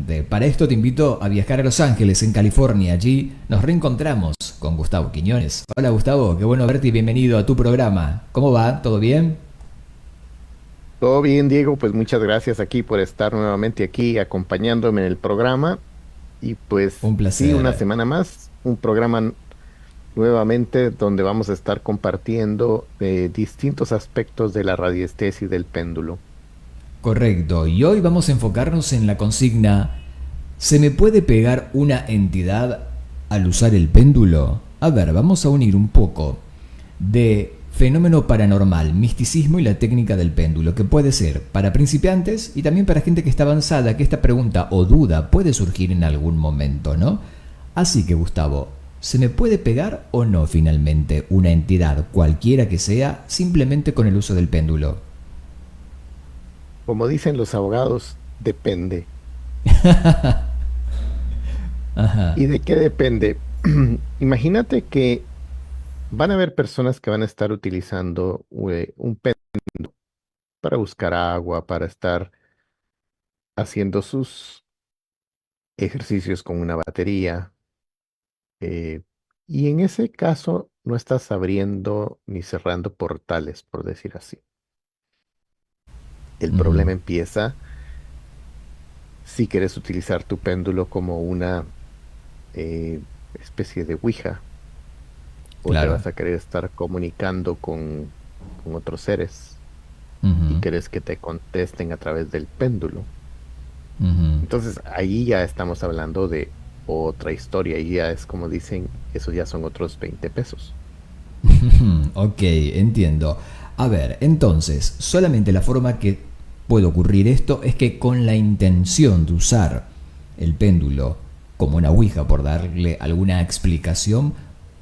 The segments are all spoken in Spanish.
Exactamente. Para esto te invito a viajar a Los Ángeles, en California. Allí nos reencontramos con Gustavo Quiñones. Hola Gustavo, qué bueno verte y bienvenido a tu programa. ¿Cómo va? ¿Todo bien? Todo bien, Diego, pues muchas gracias aquí por estar nuevamente aquí acompañándome en el programa. Y pues Un sí, una placer. semana más, un programa nuevamente donde vamos a estar compartiendo distintos aspectos de la radiestesia y del péndulo. Correcto. Y hoy vamos a enfocarnos en la consigna: ¿se me puede pegar una entidad al usar el péndulo? A ver, vamos a unir un poco de fenómeno paranormal, misticismo y la técnica del péndulo, que puede ser para principiantes y también para gente que está avanzada, que esta pregunta o duda puede surgir en algún momento, ¿no? Así que Gustavo, ¿se me puede pegar o no finalmente una entidad, cualquiera que sea, simplemente con el uso del péndulo? Como dicen los abogados, depende. Ajá. ¿Y de qué depende? Imagínate que van a haber personas que van a estar utilizando un péndulo para buscar agua, para estar haciendo sus ejercicios con una batería. eh, y en ese caso no estás abriendo ni cerrando portales, por decir así. El Ujú. problema empieza si quieres utilizar tu péndulo como una especie de ouija o te Claro. vas a querer estar comunicando con otros seres y Ujú. quieres que te contesten a través del péndulo. Ujú. Entonces ahí ya estamos hablando de otra historia y ya es como dicen, esos ya son otros 20 pesos. Ok, entiendo. A ver, entonces, solamente la forma que puede ocurrir esto es que con la intención de usar el péndulo como una ouija, por darle alguna explicación,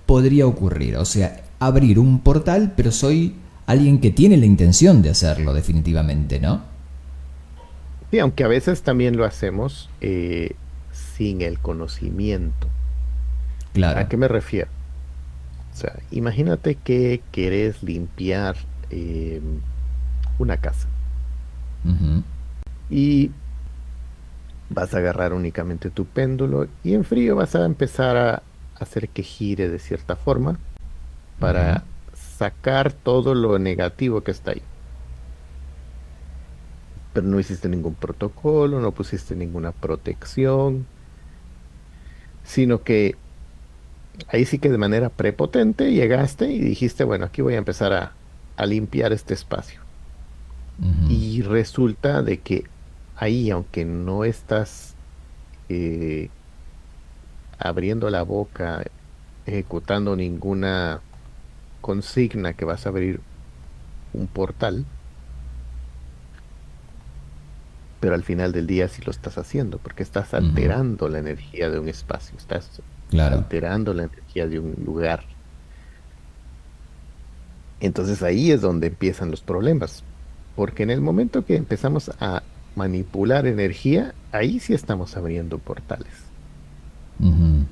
podría ocurrir. O sea, abrir un portal, pero soy alguien que tiene la intención de hacerlo definitivamente, ¿no? Sí, aunque a veces también lo hacemos sin el conocimiento. ¿A Claro. qué me refiero? O sea, imagínate que querés limpiar una casa Ujú. y vas a agarrar únicamente tu péndulo y en frío vas a empezar a hacer que gire de cierta forma Ujú. para sacar todo lo negativo que está ahí. Pero no hiciste ningún protocolo, no pusiste ninguna protección, sino que ahí sí que de manera prepotente llegaste y dijiste, bueno, aquí voy a empezar a limpiar este espacio. Ujú. Y resulta de que ahí, aunque no estás eh, abriendo la boca, ejecutando ninguna consigna que vas a abrir un portal, pero al final del día sí lo estás haciendo, porque estás Ujú. alterando la energía de un espacio, estás Claro. alterando la energía de un lugar. Entonces ahí es donde empiezan los problemas, porque en el momento que empezamos a manipular energía, ahí sí estamos abriendo portales. Ujú.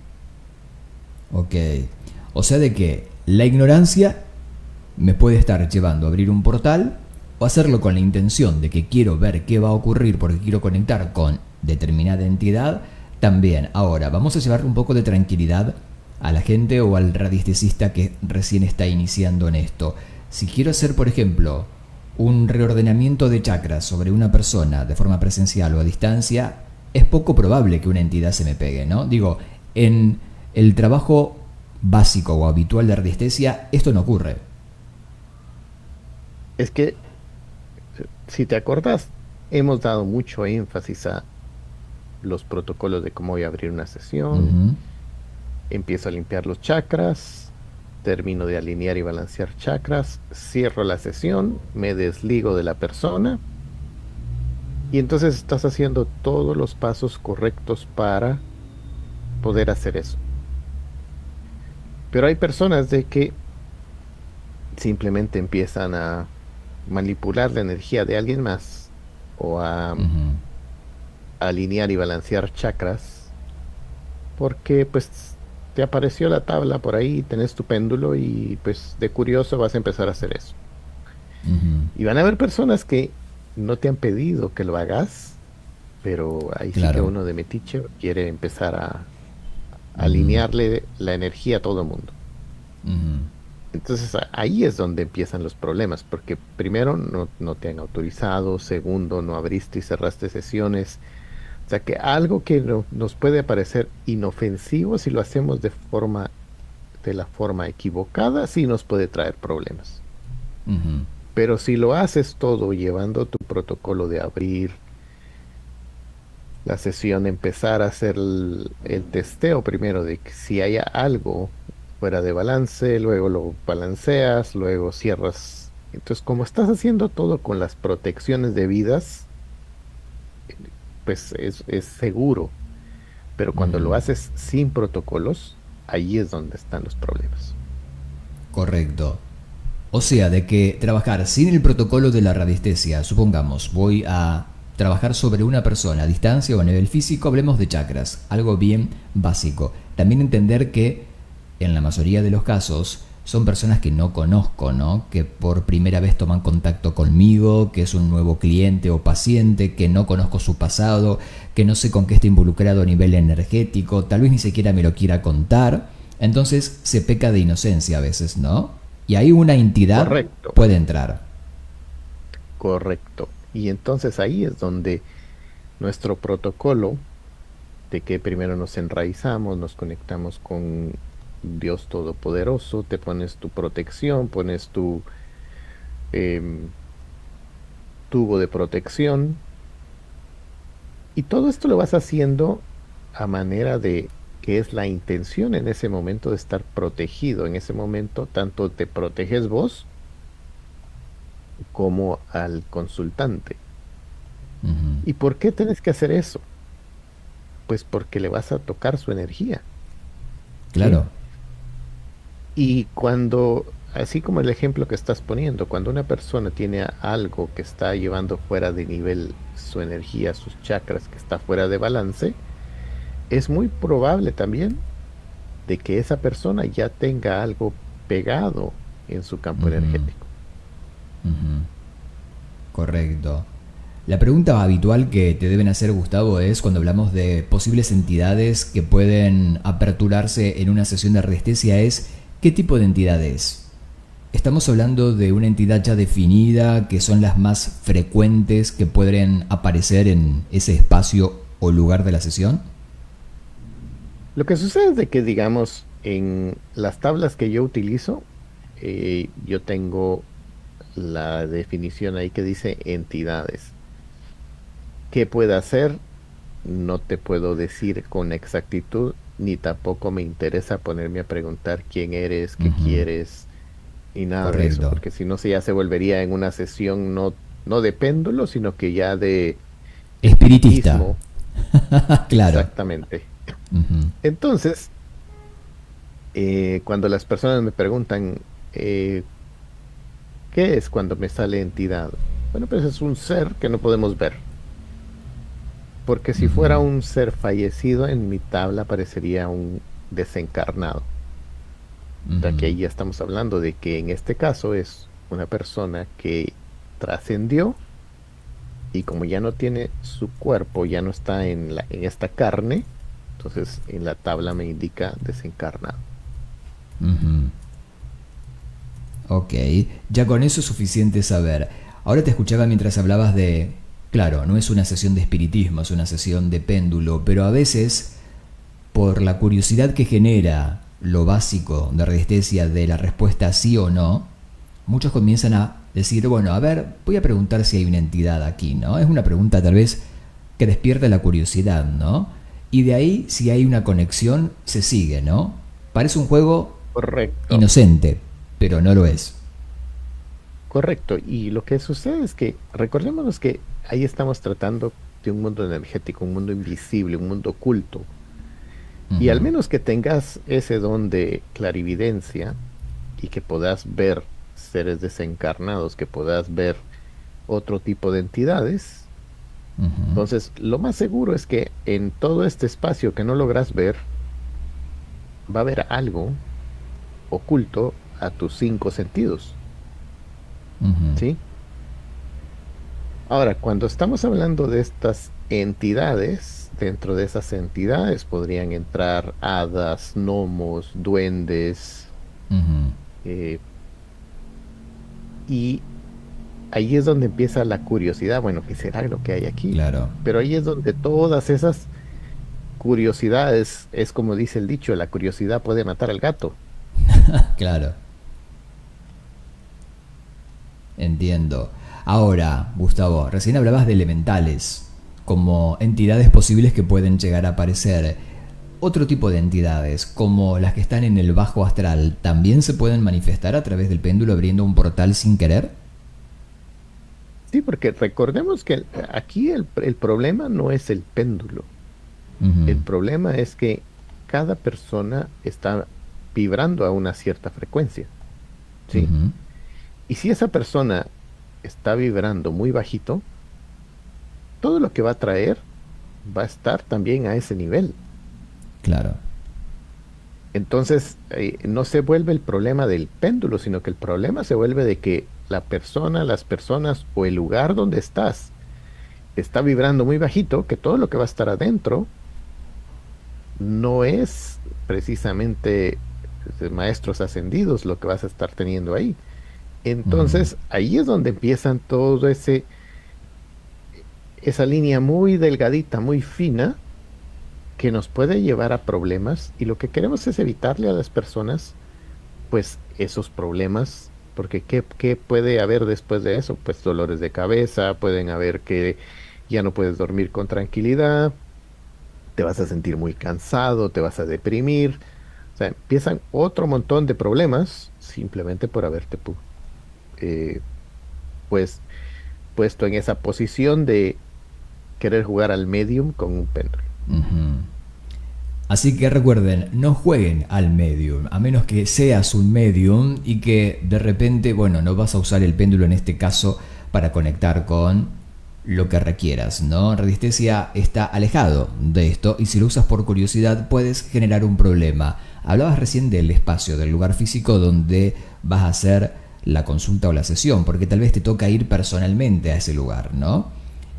Ok. O sea de que la ignorancia me puede estar llevando a abrir un portal o hacerlo con la intención de que quiero ver qué va a ocurrir porque quiero conectar con determinada entidad. También, ahora, vamos a llevar un poco de tranquilidad a la gente o al radiestesista que recién está iniciando en esto. Si quiero hacer, por ejemplo, un reordenamiento de chakras sobre una persona de forma presencial o a distancia, es poco probable que una entidad se me pegue, ¿no? Digo, en el trabajo básico o habitual de radiestesia, esto no ocurre. Es que, si te acordás, hemos dado mucho énfasis a los protocolos de cómo voy a abrir una sesión, Ujú. empiezo a limpiar los chakras, termino de alinear y balancear chakras, cierro la sesión, me desligo de la persona y entonces estás haciendo todos los pasos correctos para poder hacer eso. Pero hay personas de que simplemente empiezan a manipular la energía de alguien más o a Ujú. alinear y balancear chakras porque pues te apareció la tabla por ahí, tenés tu péndulo y pues de curioso vas a empezar a hacer eso. Ujú. Y van a haber personas que no te han pedido que lo hagas, pero ahí sí que Claro. uno de metiche quiere empezar a Ujú, alinearle la energía a todo mundo. ujú, Entonces ahí es donde empiezan los problemas, porque primero no te han autorizado, segundo no abriste y cerraste sesiones. O sea que algo que nos puede parecer inofensivo si lo hacemos de la forma equivocada, sí nos puede traer problemas. ujú, Pero si lo haces todo llevando tu protocolo de abrir la sesión, empezar a hacer el testeo primero de que si hay algo fuera de balance, luego lo balanceas, luego cierras. Entonces, como estás haciendo todo con las protecciones debidas, pues es seguro. Pero cuando lo ujú. haces sin protocolos, ahí es donde están los problemas. Correcto. O sea, de que trabajar sin el protocolo de la radiestesia, supongamos, voy a trabajar sobre una persona a distancia o a nivel físico, hablemos de chakras, algo bien básico. También entender que en la mayoría de los casos son personas que no conozco, ¿no? Que por primera vez toman contacto conmigo, que es un nuevo cliente o paciente, que no conozco su pasado, que no sé con qué está involucrado a nivel energético, tal vez ni siquiera me lo quiera contar. Entonces se peca de inocencia a veces, ¿no? Y ahí una entidad Correcto, puede entrar. correcto. Y entonces ahí es donde nuestro protocolo de que primero nos enraizamos, nos conectamos con Dios Todopoderoso, te pones tu protección, pones tu em, tubo de protección y todo esto lo vas haciendo a manera de que es la intención en ese momento de estar protegido. En ese momento tanto te proteges vos como al consultante. Ujú. ¿Y por qué tienes que hacer eso? Pues porque le vas a tocar su energía, ¿sí? Claro. Y cuando, así como el ejemplo que estás poniendo, cuando una persona tiene algo que está llevando fuera de nivel su energía, sus chakras, que está fuera de balance, es muy probable también de que esa persona ya tenga algo pegado en su campo Ujú, energético. ujú. Correcto. La pregunta habitual que te deben hacer, Gustavo, es cuando hablamos de posibles entidades que pueden aperturarse en una sesión de resistencia es ¿qué tipo de entidad es? ¿Estamos hablando de una entidad ya definida, que son las más frecuentes que pueden aparecer en ese espacio o lugar de la sesión? Lo que sucede es de que, digamos, en las tablas que yo utilizo, yo tengo la definición ahí que dice entidades. ¿Qué puede hacer? No te puedo decir con exactitud, ni tampoco me interesa ponerme a preguntar quién eres, qué Ujú. quieres, y nada de eso, Correcto. porque si no, se ya se volvería en una sesión no de péndulo, sino que ya de Espiritista. espiritismo, Claro. exactamente. Ujú. Entonces, cuando las personas me preguntan, eh, ¿qué es cuando me sale entidad? Bueno, pues es un ser que no podemos ver, porque si fuera Ujú. un ser fallecido, en mi tabla aparecería un desencarnado. O sea que Ujú. ahí ya estamos hablando de que en este caso es una persona que trascendió y como ya no tiene su cuerpo, ya no está en esta carne, entonces en la tabla me indica desencarnado. Ujú. Ok, ya con eso es suficiente saber. Ahora te escuchaba mientras hablabas de, claro, no es una sesión de espiritismo, es una sesión de péndulo, pero a veces, por la curiosidad que genera lo básico de resistencia de la respuesta sí o no, muchos comienzan a decir, bueno, a ver, voy a preguntar si hay una entidad aquí, ¿no? Es una pregunta tal vez que despierta la curiosidad, ¿no? Y de ahí, si hay una conexión, se sigue, ¿no? Parece un juego Correcto, inocente, pero no lo es. correcto. Y lo que sucede es que recordémonos que ahí estamos tratando de un mundo energético, un mundo invisible, un mundo oculto. Y al Ujú, menos que tengas ese don de clarividencia y que puedas ver seres desencarnados, que puedas ver otro tipo de entidades, ujú, entonces lo más seguro es que en todo este espacio que no logras ver, va a haber algo oculto a tus cinco sentidos, ujú, ¿sí? Ahora, cuando estamos hablando de estas entidades. Dentro de esas entidades podrían entrar hadas, gnomos, duendes, Ujú, eh, y ahí es donde empieza la curiosidad. Bueno, ¿qué será lo que hay aquí? claro, Pero ahí es donde todas esas curiosidades, es como dice el dicho, la curiosidad puede matar al gato. claro, entiendo. Ahora, Gustavo, recién hablabas de elementales como entidades posibles que pueden llegar a aparecer. Otro tipo de entidades, como las que están en el bajo astral, ¿también se pueden manifestar a través del péndulo abriendo un portal sin querer? Sí, porque recordemos que aquí el problema no es el péndulo. El Ujú, problema es que cada persona está vibrando a una cierta frecuencia, ¿sí? ujú, Y si esa persona está vibrando muy bajito, todo lo que va a traer va a estar también a ese nivel. claro. Entonces, no se vuelve el problema del péndulo, sino que el problema se vuelve de que la persona, las personas o el lugar donde estás está vibrando muy bajito, que todo lo que va a estar adentro no es precisamente maestros ascendidos lo que vas a estar teniendo ahí. Ujú, Entonces, ahí es donde empiezan todo esa línea muy delgadita, muy fina, que nos puede llevar a problemas y lo que queremos es evitarle a las personas, pues, esos problemas, porque ¿qué puede haber después de eso? Pues dolores de cabeza, pueden haber que ya no puedes dormir con tranquilidad, te vas a sentir muy cansado, te vas a deprimir, o sea, empiezan otro montón de problemas simplemente por haberte eh, pues puesto en esa posición de querer jugar al medium con un péndulo. ujú. Así que recuerden, no jueguen al medium, a menos que seas un medium y que de repente, bueno, no vas a usar el péndulo en este caso para conectar con lo que requieras, ¿no? Resistencia está alejado de esto y si lo usas por curiosidad puedes generar un problema. Hablabas recién del espacio, del lugar físico donde vas a hacer la consulta o la sesión, porque tal vez te toca ir personalmente a ese lugar, ¿no?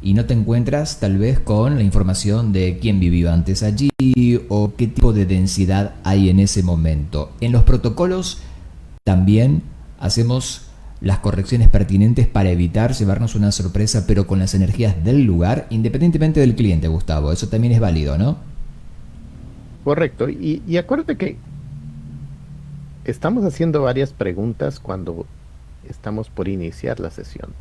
Y no te encuentras tal vez con la información de quién vivió antes allí o qué tipo de densidad hay en ese momento. En los protocolos también hacemos las correcciones pertinentes para evitar llevarnos una sorpresa, pero con las energías del lugar, independientemente del cliente, Gustavo. Eso también es válido, ¿no? Correcto. Y acuérdate que estamos haciendo varias preguntas cuando estamos por iniciar la sesión.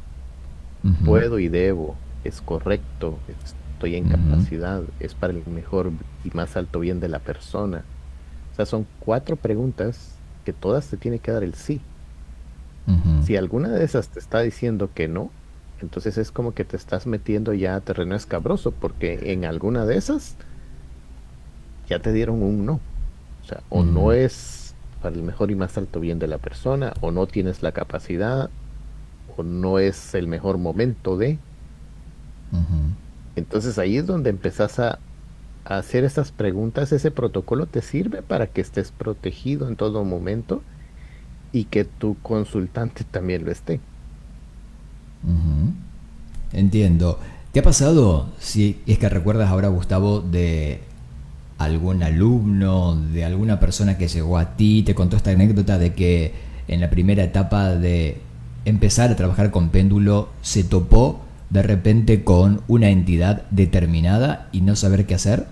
Ujú, ¿Puedo y debo? ¿Es correcto? ¿Estoy en ujú, capacidad? ¿Es para el mejor y más alto bien de la persona? O sea, son cuatro preguntas que todas te tiene que dar el sí. ujú, Si alguna de esas te está diciendo que no, entonces es como que te estás metiendo ya a terreno escabroso, porque en alguna de esas ya te dieron un no. O sea, o no ujú, es para el mejor y más alto bien de la persona, o no tienes la capacidad, o no es el mejor momento de. ujú. Entonces ahí es donde empezás a hacer esas preguntas. Ese protocolo te sirve para que estés protegido en todo momento y que tu consultante también lo esté. Ujú. Entiendo. ¿Te ha pasado, si es que recuerdas ahora, Gustavo, de algún alumno, de alguna persona que llegó a ti, te contó esta anécdota de que en la primera etapa de empezar a trabajar con péndulo se topó de repente con una entidad determinada y no saber qué hacer?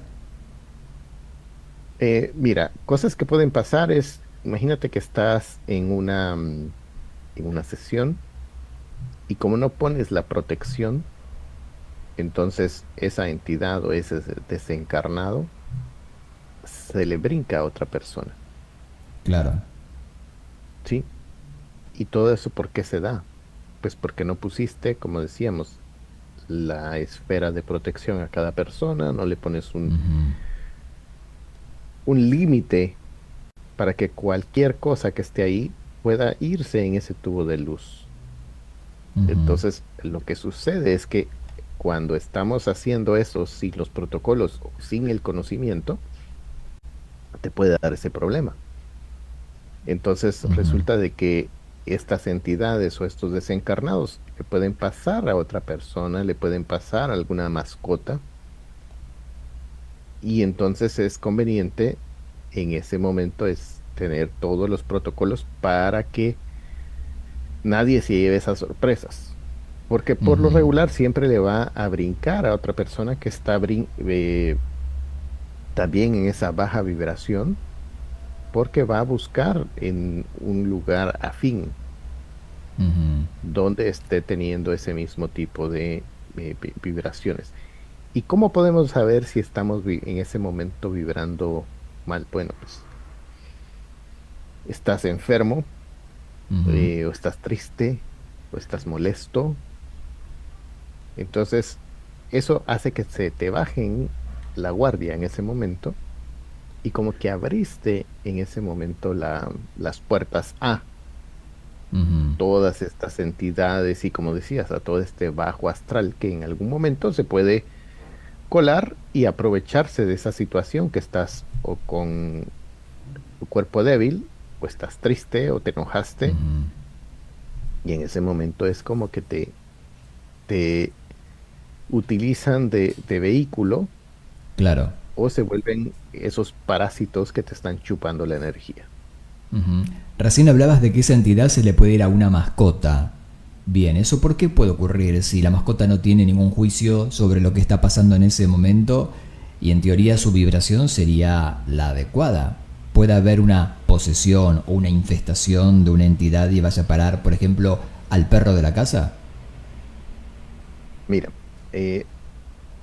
Mira, cosas que pueden pasar es, imagínate que estás en una sesión y como no pones la protección, entonces esa entidad o ese desencarnado se le brinca a otra persona, Claro. ¿sí? Y todo eso, ¿por qué se da? Pues porque no pusiste, como decíamos, la esfera de protección a cada persona, no le pones Ujú, un límite para que cualquier cosa que esté ahí pueda irse en ese tubo de luz. ujú, Entonces, lo que sucede es que cuando estamos haciendo eso sin los protocolos o sin el conocimiento, te puede dar ese problema. Entonces, ujú, resulta de que estas entidades o estos desencarnados le pueden pasar a otra persona, le pueden pasar a alguna mascota, y entonces es conveniente en ese momento es tener todos los protocolos para que nadie se lleve esas sorpresas. Porque por lo Ujú, regular siempre le va a brincar a otra persona que está también en esa baja vibración, porque va a buscar en un lugar afín ujú. donde esté teniendo ese mismo tipo de vibraciones. ¿Y cómo podemos saber si estamos en ese momento vibrando mal? Bueno, pues estás enfermo, Ujú, o estás triste, o estás molesto. Entonces, eso hace que se te bajen la guardia en ese momento y como que abriste en ese momento las puertas a ujú, todas estas entidades y, como decías, a todo este bajo astral que en algún momento se puede colar y aprovecharse de esa situación que estás o con tu cuerpo débil, o estás triste o te enojaste, ujú. y en ese momento es como que te utilizan de vehículo, Claro. o se vuelven esos parásitos que te están chupando la energía. Ujú. Recién hablabas de que esa entidad se le puede ir a una mascota. Bien, ¿eso por qué puede ocurrir si la mascota no tiene ningún juicio sobre lo que está pasando en ese momento y en teoría su vibración sería la adecuada? ¿Puede haber una posesión o una infestación de una entidad y vaya a parar, por ejemplo, al perro de la casa? Mira, eh,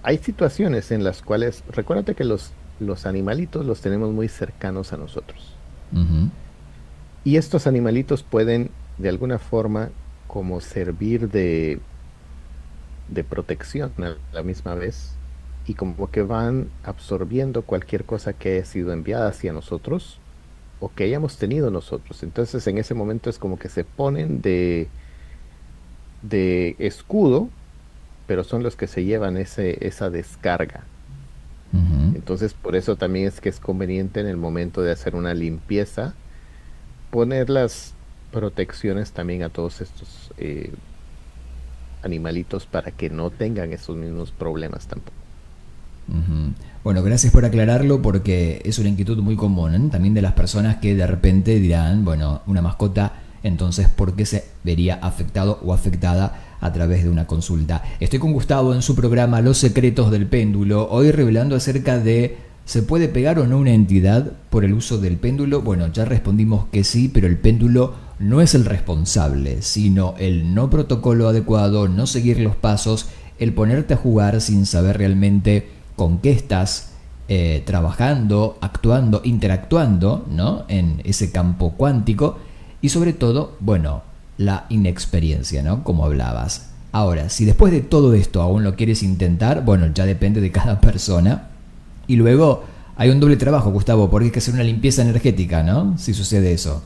hay situaciones en las cuales, recuérdate que los animalitos los tenemos muy cercanos a nosotros. Ujú, Y estos animalitos pueden, de alguna forma, como servir de protección a la misma vez, y como que van absorbiendo cualquier cosa que haya sido enviada hacia nosotros o que hayamos tenido nosotros. Entonces, en ese momento es como que se ponen de escudo, pero son los que se llevan esa descarga. ujú. Entonces, por eso también es que es conveniente en el momento de hacer una limpieza poner las protecciones también a todos estos animalitos para que no tengan esos mismos problemas tampoco. Ujú. Bueno, gracias por aclararlo porque es una inquietud muy común, ¿eh? También de las personas que de repente dirán, bueno, una mascota, entonces, ¿por qué se vería afectado o afectada a través de una consulta? Estoy con Gustavo en su programa Los Secretos del Péndulo, hoy revelando acerca de ¿se puede pegar o no una entidad por el uso del péndulo? Bueno, ya respondimos que sí, pero el péndulo no es el responsable, sino el no protocolo adecuado, no seguir los pasos, el ponerte a jugar sin saber realmente con qué estás trabajando, actuando, interactuando, ¿no? En ese campo cuántico y sobre todo, bueno, la inexperiencia, ¿no? Como hablabas. Ahora, si después de todo esto aún lo quieres intentar, bueno, ya depende de cada persona. Y luego hay un doble trabajo, Gustavo, porque hay que hacer una limpieza energética, ¿no? Si sucede eso.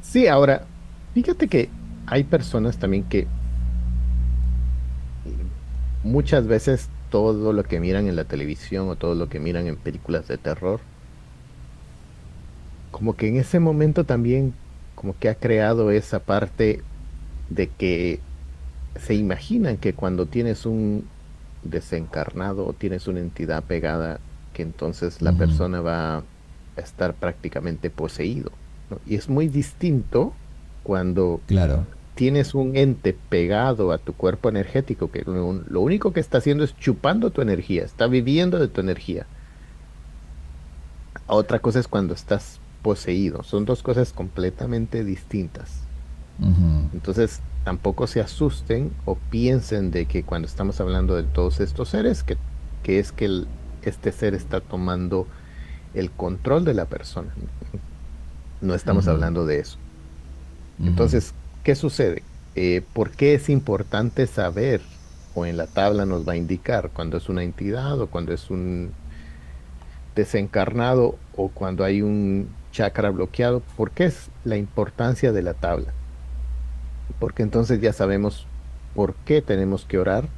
Sí, ahora, fíjate que hay personas también que mm, muchas veces todo lo que miran en la televisión o todo lo que miran en películas de terror, como que en ese momento también como que ha creado esa parte de que se imaginan que cuando tienes un desencarnado o tienes una entidad pegada, que entonces la Ujú. persona va a estar prácticamente poseído, ¿no? Y es muy distinto cuando Claro. tienes un ente pegado a tu cuerpo energético, que lo único que está haciendo es chupando tu energía, está viviendo de tu energía. Otra cosa es cuando estás poseído, son dos cosas completamente distintas. Ujú. Entonces, tampoco se asusten o piensen de que cuando estamos hablando de todos estos seres, que es que este ser está tomando el control de la persona. No estamos Ujú. hablando de eso. Ujú. Entonces, ¿qué sucede? ¿Por qué es importante saber, o en la tabla nos va a indicar cuando es una entidad o cuando es un desencarnado o cuando hay un chakra bloqueado? ¿Por qué es la importancia de la tabla? Porque entonces ya sabemos por qué tenemos que orar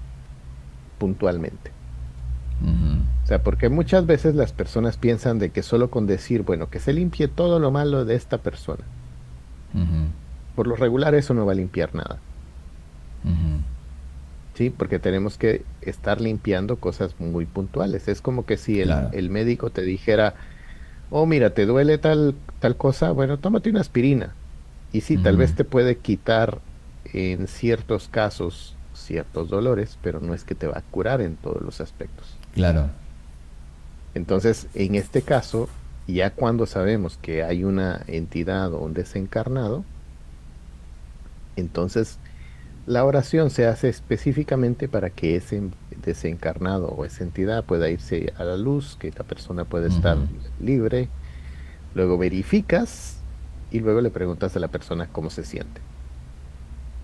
puntualmente. Ujú. O sea, porque muchas veces las personas piensan de que solo con decir, bueno, que se limpie todo lo malo de esta persona, Ujú. por lo regular eso no va a limpiar nada, Ujú. ¿sí? Porque tenemos que estar limpiando cosas muy puntuales. Es como que si Claro. el médico te dijera, oh, mira, te duele tal cosa, bueno, tómate una aspirina. Y sí, tal Ujú. vez te puede quitar en ciertos casos ciertos dolores, pero no es que te va a curar en todos los aspectos. Claro. Entonces, en este caso, ya cuando sabemos que hay una entidad o un desencarnado, entonces la oración se hace específicamente para que ese desencarnado o esa entidad pueda irse a la luz, que la persona pueda estar Ujú. libre. Luego verificas y luego le preguntas a la persona cómo se siente.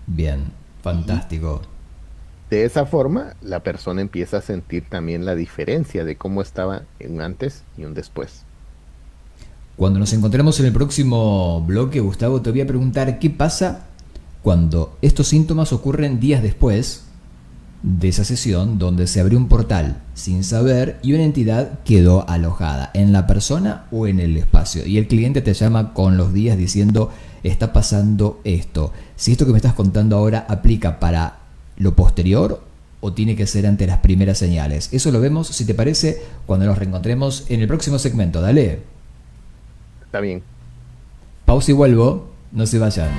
Bien. Y Fantástico. de esa forma, la persona empieza a sentir también la diferencia de cómo estaba en un antes y un después. Cuando nos encontremos en el próximo bloque, Gustavo, te voy a preguntar qué pasa cuando estos síntomas ocurren días después de esa sesión donde se abrió un portal sin saber y una entidad quedó alojada en la persona o en el espacio. Y el cliente te llama con los días diciendo, está pasando esto. Si esto que me estás contando ahora aplica para lo posterior o tiene que ser ante las primeras señales. Eso lo vemos, si te parece, cuando nos reencontremos en el próximo segmento. Dale. Está bien. Pausa y vuelvo. No se vayan.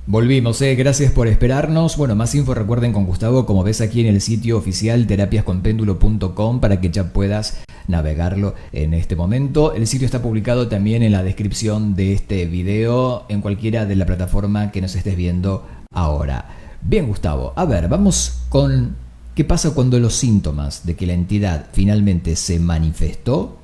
Volvimos, gracias por esperarnos. Bueno, más info recuerden con Gustavo, como ves aquí en el sitio oficial terapiasconpéndulo.com para que ya puedas navegarlo en este momento. El sitio está publicado también en la descripción de este video, en cualquiera de la plataforma que nos estés viendo ahora. Bien, Gustavo, a ver, vamos con qué pasa cuando los síntomas de que la entidad finalmente se manifestó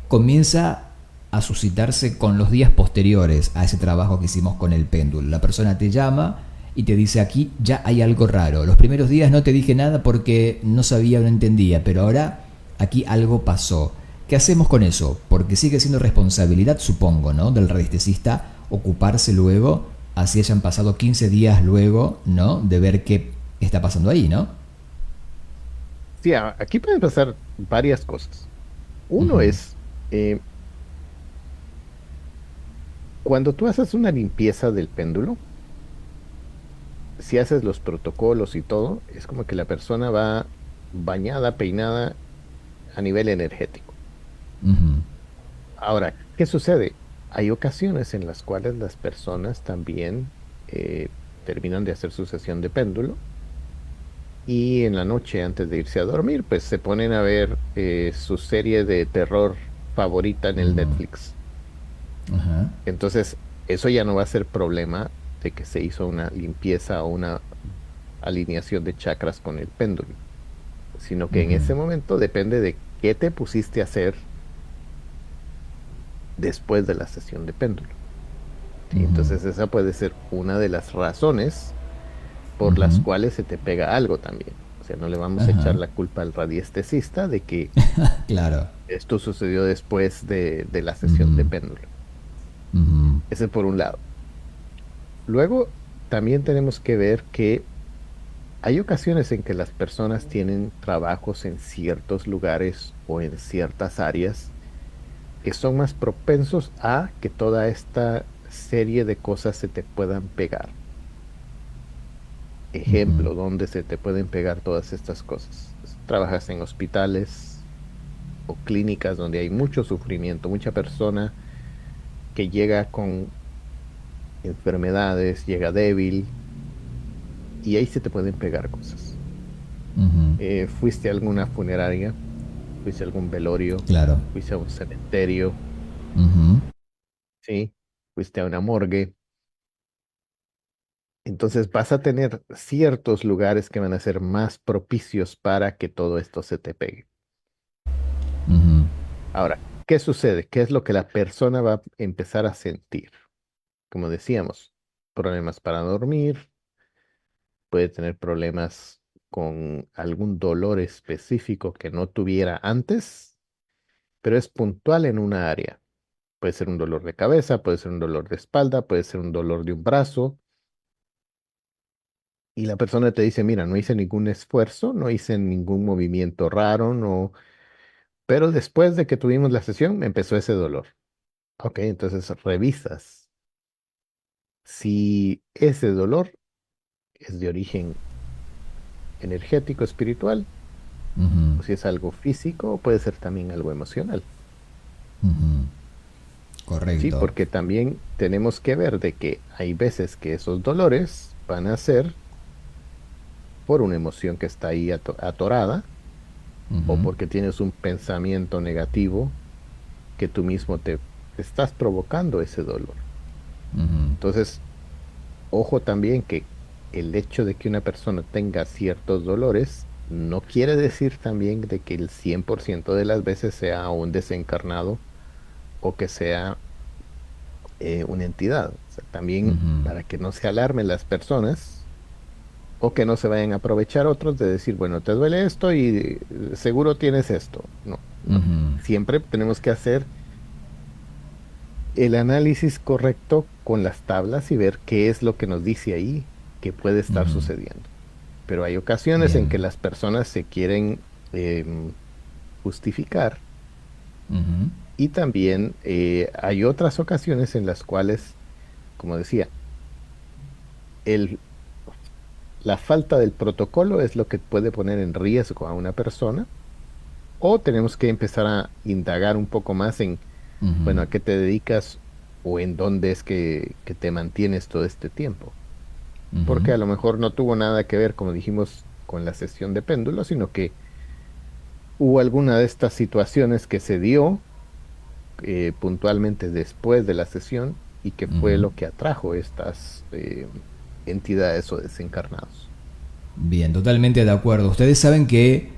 comienza a suscitarse con los días posteriores a ese trabajo que hicimos con el péndulo. La persona te llama y te dice, aquí ya hay algo raro. Los primeros días no te dije nada porque no sabía o no entendía, pero ahora aquí algo pasó. ¿Qué hacemos con eso? Porque sigue siendo responsabilidad, supongo, ¿no?, del radiestesista ocuparse luego, así hayan pasado 15 días luego, ¿no?, de ver qué está pasando ahí, ¿no? Sí, aquí pueden pasar varias cosas. Uno Ujú. es, eh, cuando tú haces una limpieza del péndulo, si haces los protocolos y todo, es como que la persona va bañada, peinada a nivel energético. Ujú. Ahora, ¿qué sucede? Hay ocasiones en las cuales las personas también terminan de hacer su sesión de péndulo y en la noche antes de irse a dormir, pues se ponen a ver su serie de terror favorita en el Ujú. Netflix. Ajá. Entonces, eso ya no va a ser problema de que se hizo una limpieza o una alineación de chakras con el péndulo, sino que en Ujú. ese momento depende de qué te pusiste a hacer después de la sesión de péndulo. ¿Sí? Ujú. Entonces, esa puede ser una de las razones por las Ujú. cuales se te pega algo también. O sea, no le vamos a echar Ajá. la culpa al radiestesista de que Claro. esto sucedió después de la sesión de Ujú. péndulo. Ujú. Ese por un lado. Luego, también tenemos que ver que hay ocasiones en que las personas tienen trabajos en ciertos lugares o en ciertas áreas que son más propensos a que toda esta serie de cosas se te puedan pegar. Ujú. Ejemplo, ¿dónde se te pueden pegar todas estas cosas? Trabajas en hospitales o clínicas donde hay mucho sufrimiento, mucha persona que llega con enfermedades, llega débil y ahí se te pueden pegar cosas. Ujú. ¿Fuiste a alguna funeraria? ¿Fuiste a algún velorio? Claro. ¿Fuiste a un cementerio? Ujú. ¿Sí? ¿Fuiste a una morgue? Entonces vas a tener ciertos lugares que van a ser más propicios para que todo esto se te pegue. Ujú. Ahora, ¿qué sucede? ¿Qué es lo que la persona va a empezar a sentir? Como decíamos. problemas para dormir, puede tener problemas con algún dolor específico que no tuviera antes, pero es puntual en una área. Puede ser un dolor de cabeza, puede ser un dolor de espalda, puede ser un dolor de un brazo. Y la persona te dice, mira, no hice ningún esfuerzo, no hice ningún movimiento raro, no. Pero después de que tuvimos la sesión, me empezó ese dolor. Ok, entonces revisas si ese dolor es de origen energético, espiritual, Ujú, o si es algo físico, o puede ser también algo emocional. ujú. Sí, Correcto. porque también tenemos que ver de que hay veces que esos dolores van a ser por una emoción que está ahí atorada o Ujú, porque tienes un pensamiento negativo que tú mismo te estás provocando ese dolor. ujú, Entonces, ojo también que el hecho de que una persona tenga ciertos dolores no quiere decir también de que el 100% de las veces sea un desencarnado o que sea una entidad. O sea, también ujú, para que no se alarmen las personas o que no se vayan a aprovechar otros de decir, bueno, te duele esto y seguro tienes esto. No, no. ujú, Siempre tenemos que hacer el análisis correcto con las tablas y ver qué es lo que nos dice ahí que puede estar ujú. sucediendo. Pero hay ocasiones en Bien. que las personas se quieren justificar Ujú, y también hay otras ocasiones en las cuales, como decía, el, la falta del protocolo es lo que puede poner en riesgo a una persona o tenemos que empezar a indagar un poco más en, ujú, bueno, a qué te dedicas o en dónde es que te mantienes todo este tiempo. ujú, Porque a lo mejor no tuvo nada que ver, como dijimos, con la sesión de péndulo, sino que hubo alguna de estas situaciones que se dio puntualmente después de la sesión y que fue ujú. lo que atrajo estas entidades o desencarnados. Bien, totalmente de acuerdo. Ustedes saben que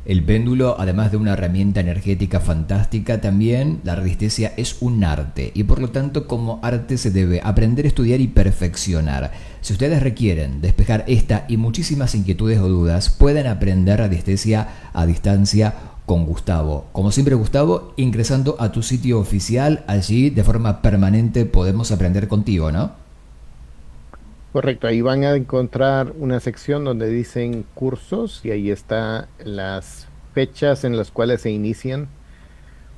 el péndulo, además de una herramienta energética fantástica, también la radiestesia es un arte y por lo tanto como arte se debe aprender, estudiar y perfeccionar. Si ustedes requieren despejar esta y muchísimas inquietudes o dudas, pueden aprender radiestesia a distancia con Gustavo. Como siempre, Gustavo, ingresando a tu sitio oficial, allí de forma permanente podemos aprender contigo, ¿no? Correcto, ahí van a encontrar una sección donde dicen cursos y ahí está las fechas en las cuales se inician.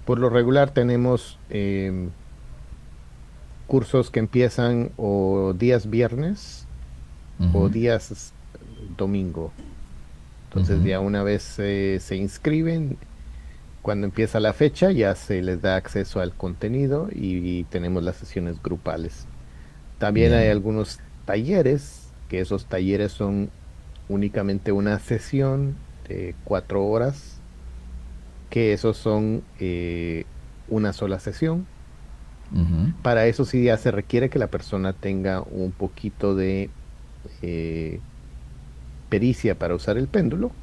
Por lo regular tenemos cursos que empiezan o días viernes o Ujú, días domingo. Entonces ujú. ya una vez se inscriben, cuando empieza la fecha ya se les da acceso al contenido y tenemos las sesiones grupales. También hay Bien. algunos talleres, que esos talleres son únicamente una sesión de 4 horas, que esos son una sola sesión. Ujú. Para eso sí ya se requiere que la persona tenga un poquito de eh, pericia para usar el péndulo,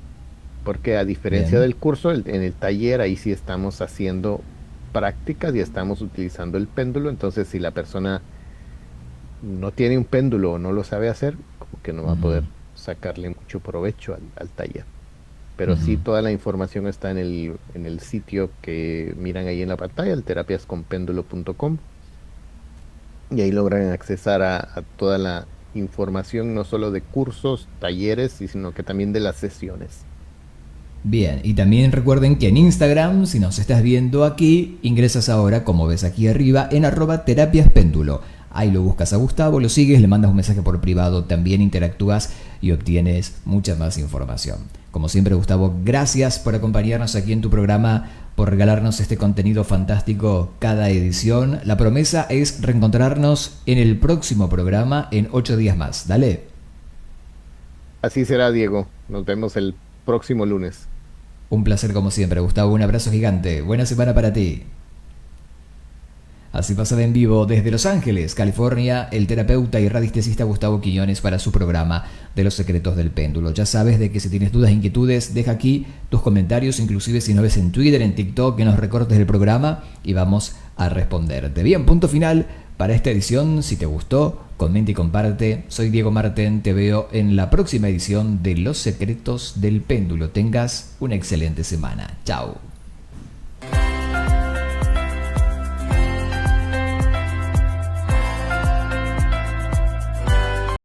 porque a diferencia Bien. del curso, en el taller ahí sí estamos haciendo prácticas y estamos utilizando el péndulo. Entonces, si la persona no tiene un péndulo o no lo sabe hacer, como que no va a Ujú, poder sacarle mucho provecho al taller. Pero sí, ujú. toda la información está en el sitio que miran ahí en la pantalla, el terapiasconpéndulo.com, y ahí logran accesar a toda la información, no solo de cursos, talleres, sino que también de las sesiones. Bien, y también recuerden que en Instagram, si nos estás viendo aquí, ingresas ahora, como ves aquí arriba, en @terapiaspéndulo. Ahí lo buscas a Gustavo, lo sigues, le mandas un mensaje por privado, también interactúas y obtienes mucha más información. Como siempre, Gustavo, gracias por acompañarnos aquí en tu programa, por regalarnos este contenido fantástico cada edición. La promesa es reencontrarnos en el próximo programa en 8 días más. Dale. Así será, Diego. Nos vemos el próximo lunes. Un placer como siempre, Gustavo. Un abrazo gigante. Buena semana para ti. Así pasaba en vivo desde Los Ángeles, California, el terapeuta y radiestesista Gustavo Quiñones para su programa de los secretos del péndulo. Ya sabes de que si tienes dudas e inquietudes, deja aquí tus comentarios, inclusive si no ves en Twitter, en TikTok, en los recortes del programa y vamos a responderte. Bien, punto final para esta edición. Si te gustó, Comenta y comparte. Soy Diego Marten, te veo en la próxima edición de Los Secretos del Péndulo. Tengas una excelente semana. Chao.